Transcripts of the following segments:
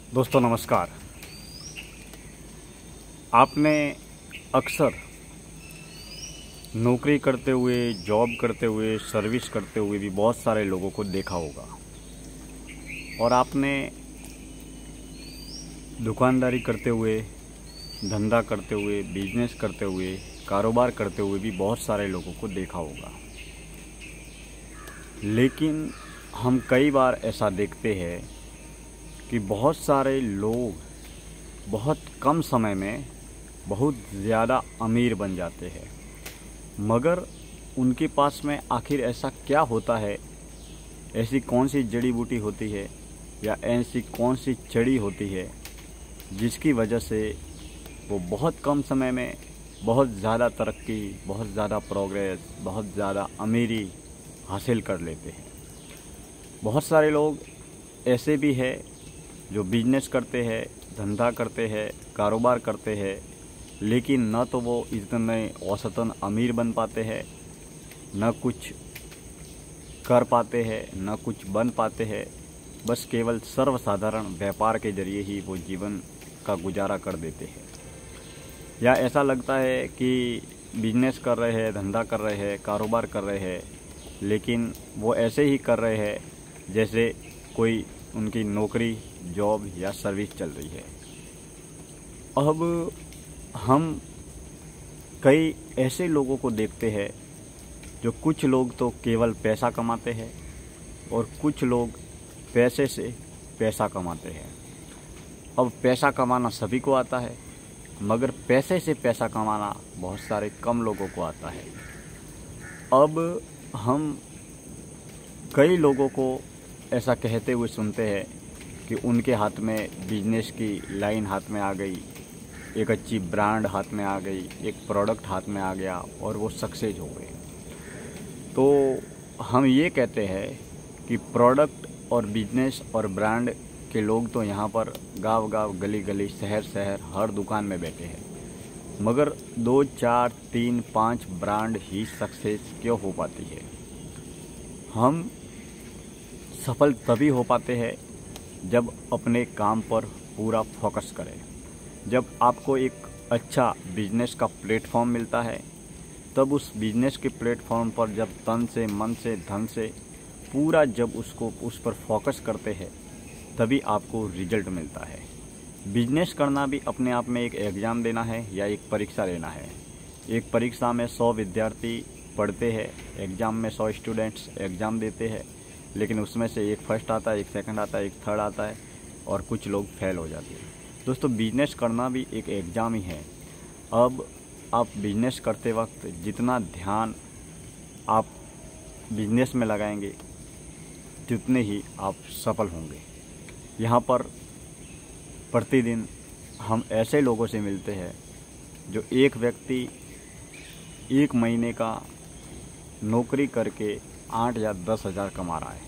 दोस्तों नमस्कार। आपने अक्सर नौकरी करते हुए, जॉब करते हुए, सर्विस करते हुए भी बहुत सारे लोगों को देखा होगा और आपने दुकानदारी करते हुए, धंधा करते हुए, बिजनेस करते हुए, कारोबार करते हुए भी बहुत सारे लोगों को देखा होगा। लेकिन हम कई बार ऐसा देखते हैं कि बहुत सारे लोग बहुत कम समय में बहुत ज़्यादा अमीर बन जाते हैं, मगर उनके पास में आखिर ऐसा क्या होता है, ऐसी कौन सी जड़ी बूटी होती है या ऐसी कौन सी चड़ी होती है जिसकी वजह से वो बहुत कम समय में बहुत ज़्यादा तरक्की, बहुत ज़्यादा प्रोग्रेस, बहुत ज़्यादा अमीरी हासिल कर लेते हैं। बहुत सारे लोग ऐसे भी हैं जो बिजनेस करते हैं, धंधा करते हैं, कारोबार करते हैं, लेकिन न तो वो इतने औसतन अमीर बन पाते हैं, न कुछ कर पाते हैं, न कुछ बन पाते हैं। बस केवल सर्वसाधारण व्यापार के जरिए ही वो जीवन का गुजारा कर देते हैं। या ऐसा लगता है कि बिजनेस कर रहे हैं, धंधा कर रहे हैं, कारोबार कर रहे हैं, लेकिन वो ऐसे ही कर रहे हैं जैसे कोई उनकी नौकरी, जॉब या सर्विस चल रही है। अब हम कई ऐसे लोगों को देखते हैं जो कुछ लोग तो केवल पैसा कमाते हैं और कुछ लोग पैसे से पैसा कमाते हैं। अब पैसा कमाना सभी को आता है, मगर पैसे से पैसा कमाना बहुत सारे कम लोगों को आता है। अब हम कई लोगों को ऐसा कहते हुए सुनते हैं कि उनके हाथ में बिजनेस की लाइन हाथ में आ गई, एक अच्छी ब्रांड हाथ में आ गई, एक प्रोडक्ट हाथ में आ गया और वो सक्सेस हो गए। तो हम ये कहते हैं कि प्रोडक्ट और बिजनेस और ब्रांड के लोग तो यहाँ पर गांव-गांव, गली-गली, शहर-शहर हर दुकान में बैठे हैं, मगर 2, 4, 3, 5 ब्रांड ही सक्सेस क्यों हो पाती है? हम सफल तभी हो पाते हैं जब अपने काम पर पूरा फोकस करें। जब आपको एक अच्छा बिजनेस का प्लेटफॉर्म मिलता है, तब उस बिजनेस के प्लेटफॉर्म पर जब तन से, मन से, धन से पूरा जब उस पर फोकस करते हैं, तभी आपको रिजल्ट मिलता है। बिजनेस करना भी अपने आप में एक एग्ज़ाम देना है या एक परीक्षा लेना है। एक परीक्षा में 100 विद्यार्थी पढ़ते हैं, एग्ज़ाम में 100 स्टूडेंट्स एग्ज़ाम देते हैं, लेकिन उसमें से एक फर्स्ट आता है, एक सेकंड आता है, एक थर्ड आता है और कुछ लोग फेल हो जाते हैं। दोस्तों, बिजनेस करना भी एक एग्ज़ाम ही है। अब आप बिजनेस करते वक्त जितना ध्यान आप बिजनेस में लगाएंगे, जितने ही आप सफल होंगे। यहाँ पर प्रतिदिन हम ऐसे लोगों से मिलते हैं जो एक व्यक्ति 1 महीने का नौकरी करके 8 या 10 हज़ार कमा रहा है।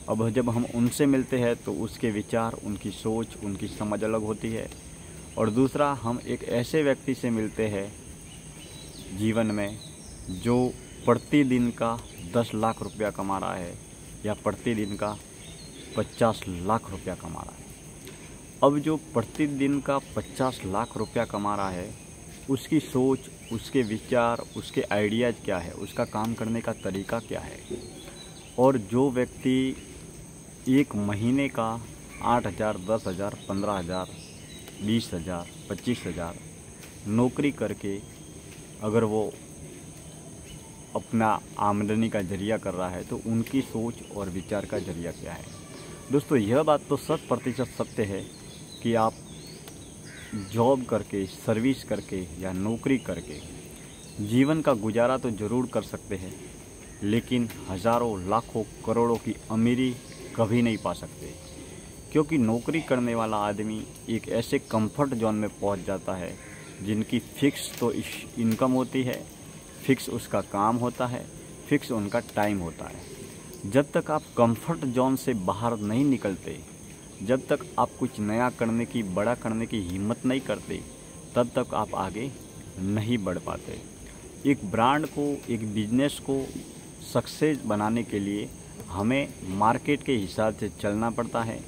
अब जब हम उनसे मिलते हैं तो उसके विचार, उनकी सोच, उनकी समझ अलग होती है। और दूसरा, हम एक ऐसे व्यक्ति से मिलते हैं जीवन में जो प्रतिदिन का 10 लाख रुपया कमा रहा है या प्रतिदिन का 50 लाख रुपया कमा रहा है। अब जो प्रतिदिन का 50 लाख रुपया कमा रहा है, उसकी सोच, उसके विचार, उसके आइडियाज़ क्या है, उसका काम करने का तरीका क्या है। और जो व्यक्ति 1 महीने का 8 हज़ार, 10 हज़ार, 15 हज़ार, 20 हज़ार, 25 हज़ार नौकरी करके अगर वो अपना आमदनी का जरिया कर रहा है, तो उनकी सोच और विचार का जरिया क्या है। दोस्तों, यह बात तो 100% सत्य है कि आप जॉब करके, सर्विस करके या नौकरी करके जीवन का गुजारा तो ज़रूर कर सकते हैं, लेकिन हज़ारों, लाखों, करोड़ों की अमीरी कभी नहीं पा सकते। क्योंकि नौकरी करने वाला आदमी एक ऐसे कंफर्ट जोन में पहुंच जाता है जिनकी फिक्स तो इनकम होती है, फिक्स उसका काम होता है, फिक्स उनका टाइम होता है। जब तक आप कंफर्ट जोन से बाहर नहीं निकलते, जब तक आप कुछ नया करने की, बड़ा करने की हिम्मत नहीं करते, तब तक आप आगे नहीं बढ़ पाते। एक ब्रांड को, एक बिजनेस को सक्सेस बनाने के लिए हमें मार्केट के हिसाब से चलना पड़ता है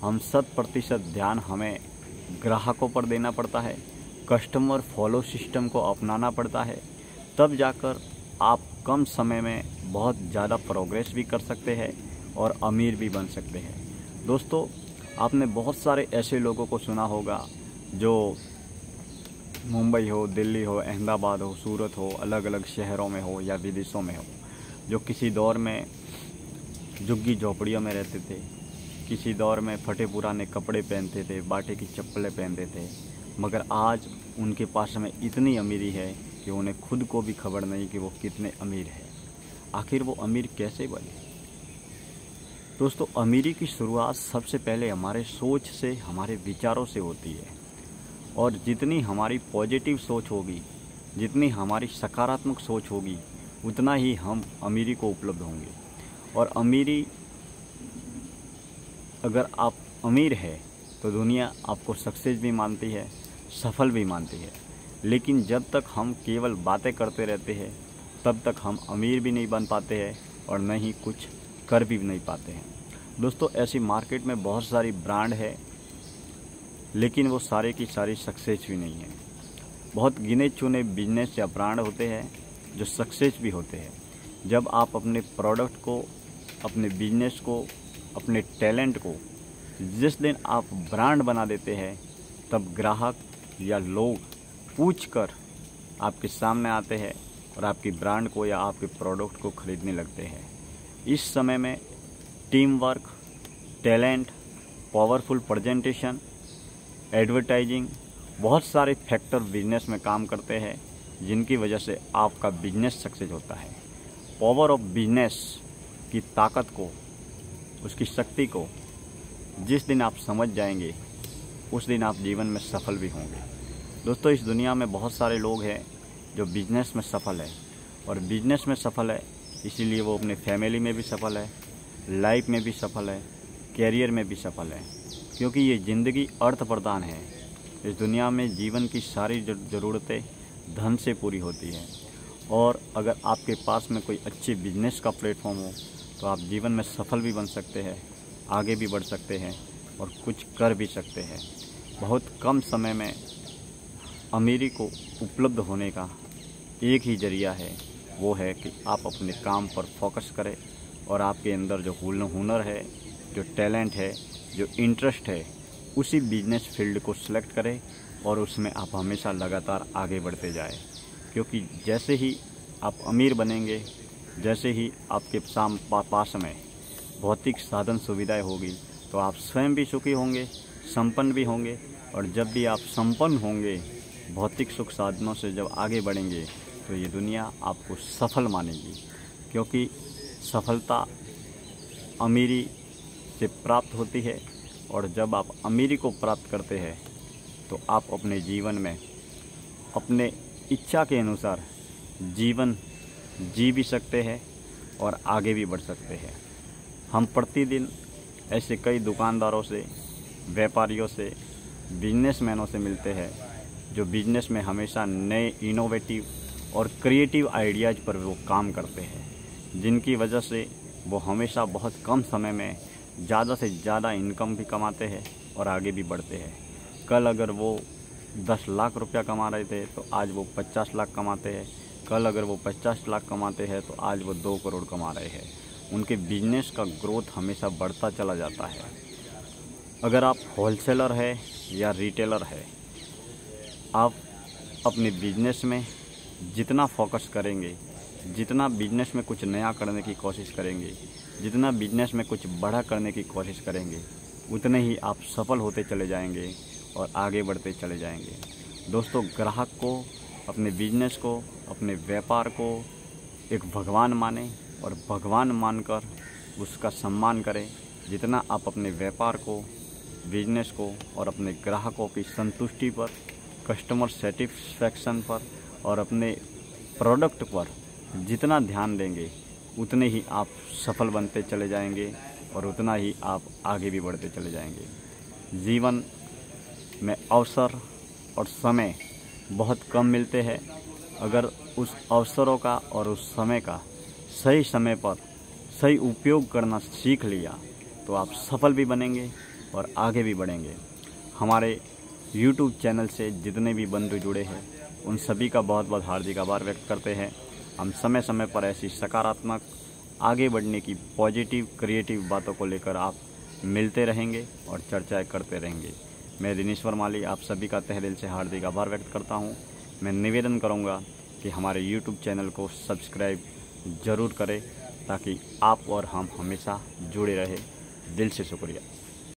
हम 100% ध्यान हमें ग्राहकों पर देना पड़ता है, कस्टमर फॉलो सिस्टम को अपनाना पड़ता है, तब जाकर आप कम समय में बहुत ज़्यादा प्रोग्रेस भी कर सकते हैं और अमीर भी बन सकते हैं। दोस्तों, आपने बहुत सारे ऐसे लोगों को सुना होगा जो मुंबई हो, दिल्ली हो, अहमदाबाद हो, सूरत हो, अलग अलग शहरों में हो या विदेशों में हो, जो किसी दौर में झुग्गी झोपड़ियों में रहते थे, किसी दौर में फटे पुराने कपड़े पहनते थे, बाटे की चप्पलें पहनते थे, मगर आज उनके पास में इतनी अमीरी है कि उन्हें खुद को भी खबर नहीं कि वो कितने अमीर है। आखिर वो अमीर कैसे बने? दोस्तों, अमीरी की शुरुआत सबसे पहले हमारे सोच से, हमारे विचारों से होती है। और जितनी हमारी पॉजिटिव सोच होगी, जितनी हमारी सकारात्मक सोच होगी, उतना ही हम अमीरी को उपलब्ध होंगे। और अमीरी, अगर आप अमीर है तो दुनिया आपको सक्सेस भी मानती है, सफल भी मानती है। लेकिन जब तक हम केवल बातें करते रहते हैं, तब तक हम अमीर भी नहीं बन पाते हैं और न ही कुछ कर भी नहीं पाते हैं। दोस्तों, ऐसी मार्केट में बहुत सारी ब्रांड है, लेकिन वो सारे की सारी सक्सेस भी नहीं है। बहुत गिने चुने बिजनेस या ब्रांड होते हैं जो सक्सेस भी होते हैं। जब आप अपने प्रोडक्ट को, अपने बिजनेस को, अपने टैलेंट को जिस दिन आप ब्रांड बना देते हैं, तब ग्राहक या लोग पूछकर आपके सामने आते हैं और आपकी ब्रांड को या आपके प्रोडक्ट को खरीदने लगते हैं। इस समय में team work, talent, powerful presentation, advertising, बहुत सारे फैक्टर बिजनेस में काम करते हैं, जिनकी वजह से आपका बिजनेस सक्सेस होता है। पावर ऑफ बिजनेस की ताकत को, उसकी शक्ति को जिस दिन आप समझ जाएंगे, उस दिन आप जीवन में सफल भी होंगे। दोस्तों, इस दुनिया में बहुत सारे लोग हैं जो बिजनेस में सफल है, और बिजनेस में सफल है इसीलिए वो अपने फैमिली में भी सफल है, लाइफ में भी सफल है, कैरियर में भी सफल है, क्योंकि ये ज़िंदगी अर्थ प्रदान है। इस दुनिया में जीवन की सारी ज़रूरतें धन से पूरी होती हैं, और अगर आपके पास में कोई अच्छे बिजनेस का प्लेटफॉर्म हो तो आप जीवन में सफल भी बन सकते हैं, आगे भी बढ़ सकते हैं और कुछ कर भी सकते हैं। बहुत कम समय में अमीरी को उपलब्ध होने का एक ही जरिया है, वो है कि आप अपने काम पर फोकस करें और आपके अंदर जो हुनर है, जो टैलेंट है, जो इंटरेस्ट है, उसी बिजनेस फील्ड को सिलेक्ट करें और उसमें आप हमेशा लगातार आगे बढ़ते जाएं। क्योंकि जैसे ही आप अमीर बनेंगे, जैसे ही आपके पास में भौतिक साधन सुविधाएं होगी, तो आप स्वयं भी सुखी होंगे, संपन्न भी होंगे। और जब भी आप संपन्न होंगे, भौतिक सुख साधनों से जब आगे बढ़ेंगे, तो ये दुनिया आपको सफल मानेगी। क्योंकि सफलता अमीरी से प्राप्त होती है, और जब आप अमीरी को प्राप्त करते हैं तो आप अपने जीवन में अपने इच्छा के अनुसार जीवन जी भी सकते हैं और आगे भी बढ़ सकते हैं। हम प्रतिदिन ऐसे कई दुकानदारों से, व्यापारियों से, बिजनेसमैनों से मिलते हैं जो बिजनेस में हमेशा नए इनोवेटिव और क्रिएटिव आइडियाज़ पर वो काम करते हैं, जिनकी वजह से वो हमेशा बहुत कम समय में ज़्यादा से ज़्यादा इनकम भी कमाते हैं और आगे भी बढ़ते हैं। कल अगर वो 10 लाख रुपया कमा रहे थे तो आज वो 50 लाख कमाते हैं। कल अगर वो 50 लाख कमाते हैं तो आज वो 2 करोड़ कमा रहे हैं। उनके बिजनेस का ग्रोथ हमेशा बढ़ता चला जाता है। अगर आप होलसेलर है या रिटेलर है, आप अपने बिजनेस में जितना फोकस करेंगे, जितना बिजनेस में कुछ नया करने की कोशिश करेंगे, जितना बिजनेस में कुछ बड़ा करने की कोशिश करेंगे, उतने ही आप सफल होते चले जाएंगे और आगे बढ़ते चले जाएंगे। दोस्तों, ग्राहक को, अपने बिजनेस को, अपने व्यापार को एक भगवान माने और भगवान मानकर उसका सम्मान करें। जितना आप अपने व्यापार को, बिजनेस को और अपने ग्राहकों की संतुष्टि पर, कस्टमर सेटिस्फैक्शन पर और अपने प्रोडक्ट पर जितना ध्यान देंगे, उतने ही आप सफल बनते चले जाएंगे और उतना ही आप आगे भी बढ़ते चले जाएंगे। जीवन में अवसर और समय बहुत कम मिलते हैं। अगर उस अवसरों का और उस समय का सही समय पर सही उपयोग करना सीख लिया तो आप सफल भी बनेंगे और आगे भी बढ़ेंगे। हमारे यूट्यूब चैनल से जितने भी बंधु जुड़े हैं उन सभी का बहुत बहुत हार्दिक आभार व्यक्त करते हैं। हम समय समय पर ऐसी सकारात्मक आगे बढ़ने की पॉजिटिव क्रिएटिव बातों को लेकर आप मिलते रहेंगे और चर्चाएं करते रहेंगे। मैं दिनेश्वर माली आप सभी का तहे दिल से हार्दिक आभार व्यक्त करता हूं। मैं निवेदन करूंगा कि हमारे यूट्यूब चैनल को सब्सक्राइब ज़रूर करें ताकि आप और हम हमेशा जुड़े रहें। दिल से शुक्रिया।